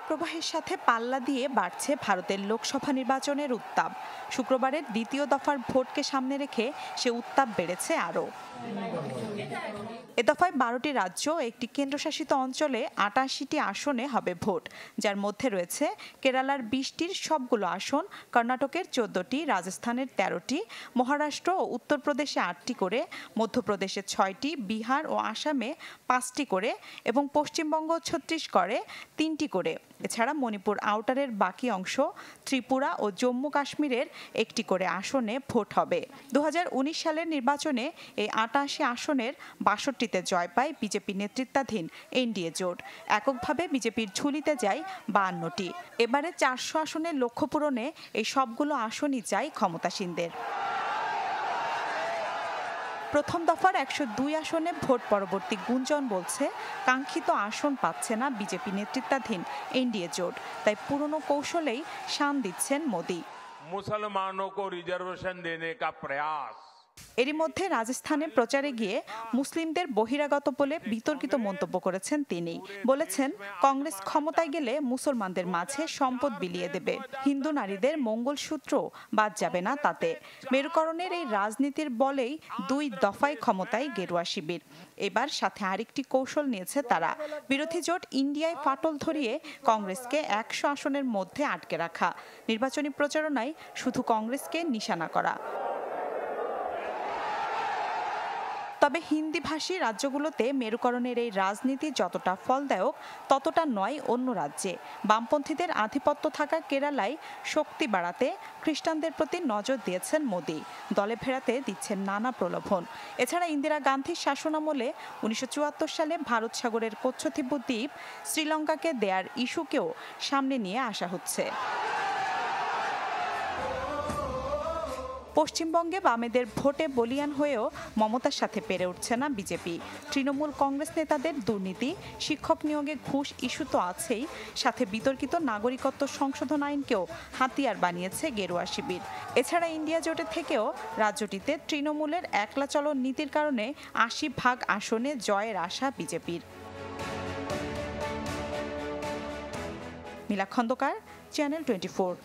তাপপ্রবাহের সাথে পাল্লা দিয়ে বাড়ছে ভারতের লোকসভা নির্বাচনের উত্তাপ। শুক্রবারের দ্বিতীয় দফার ভোটকে সামনে রেখে সে উত্তাপ বেড়েছে আরও। এ দফায় ১২টি রাজ্য ও একটি কেন্দ্রশাসিত অঞ্চলে ৮৮টি আসনে হবে ভোট, যার মধ্যে রয়েছে কেরালার ২০টির সবগুলো আসন, কর্ণাটকের ১৪টি, রাজস্থানের ১৩টি, মহারাষ্ট্র ও উত্তরপ্রদেশে ৮টি করে, মধ্যপ্রদেশে ৬টি, বিহার ও আসামে ৫টি করে এবং পশ্চিমবঙ্গ ও ছত্তিশগড়ে ৩টি করে। এছাড়া মণিপুর আউটারের বাকি অংশ, ত্রিপুরা ও জম্মু কাশ্মীরের ১টি করে আসনে ভোট হবে। ২০১৯ সালের নির্বাচনে এই ৮৮ আসনের ৬২তে জয় পায় বিজেপি নেতৃত্বাধীন এনডিএ জোট। এককভাবে বিজেপির ঝুলিতে যায় ৫২টি। এবারে ৪০০ আসনের লক্ষ্য পূরণে এই সবগুলো আসনই চাই ক্ষমতাসীনদের। প্রথম দফার ১০২ আসনে ভোট পরবর্তী গুঞ্জন বলছে কাঙ্ক্ষিত আসন পাচ্ছে না বিজেপি নেতৃত্বাধীন এনডিএ জোট, তাই পুরনো কৌশলেই শান দিচ্ছেন মোদি। মুসলমানों को रिजर्वेशन देने का प्रयास। এরই মধ্যে রাজস্থানে প্রচারে গিয়ে মুসলিমদের বহিরাগত বলে বিতর্কিত মন্তব্য করেছেন তিনি। বলেছেন, কংগ্রেস ক্ষমতায় গেলে মুসলমানদের মাঝে সম্পদ বিলিয়ে দেবে, হিন্দু নারীদের মঙ্গলসূত্র বাদ যাবে না তাতে। মেরুকরণের এই রাজনীতির বলেই ২ দফায় ক্ষমতায় গেরুয়া শিবির। এবার সাথে আরেকটি কৌশল নিয়েছে তারা, বিরোধী জোট ইন্ডিয়ায় ফাটল ধরিয়ে কংগ্রেসকে ১০০ আসনের মধ্যে আটকে রাখা, নির্বাচনী প্রচারণায় শুধু কংগ্রেসকে নিশানা করা। তবে হিন্দিভাষী রাজ্যগুলোতে মেরুকরণের এই রাজনীতি যতটা ফলদায়ক ততটা নয় অন্য রাজ্যে। বামপন্থীদের আধিপত্য থাকা কেরালায় শক্তি বাড়াতে খ্রিস্টানদের প্রতি নজর দিয়েছেন মোদি, দলে ফেরাতে দিচ্ছেন নানা প্রলোভন। এছাড়া ইন্দিরা গান্ধীর শাসনামলে ১৯৭৪ সালে ভারত সাগরের কচ্ছদ্বীপ দ্বীপ শ্রীলঙ্কাকে দেয়ার ইস্যুকেও সামনে নিয়ে আসা হচ্ছে। পশ্চিমবঙ্গে বামেদের ভোটে বলিয়ান হয়েও মমতার সাথে পেরে উঠছে না বিজেপি। তৃণমূল কংগ্রেস নেতাদের দুর্নীতি, শিক্ষক নিয়োগে ঘুষ ইস্যু তো আছেই, সাথে বিতর্কিত নাগরিকত্ব সংশোধন আইনকেও হাতিয়ার বানিয়েছে গেরুয়া শিবির। এছাড়া ইন্ডিয়া জোটের থেকেও রাজ্যটিতে তৃণমূলের একলা চলন নীতির কারণে ৮০% আসনে জয়ের আশা বিজেপির। মিলা খন্দকার, চ্যানেল 24।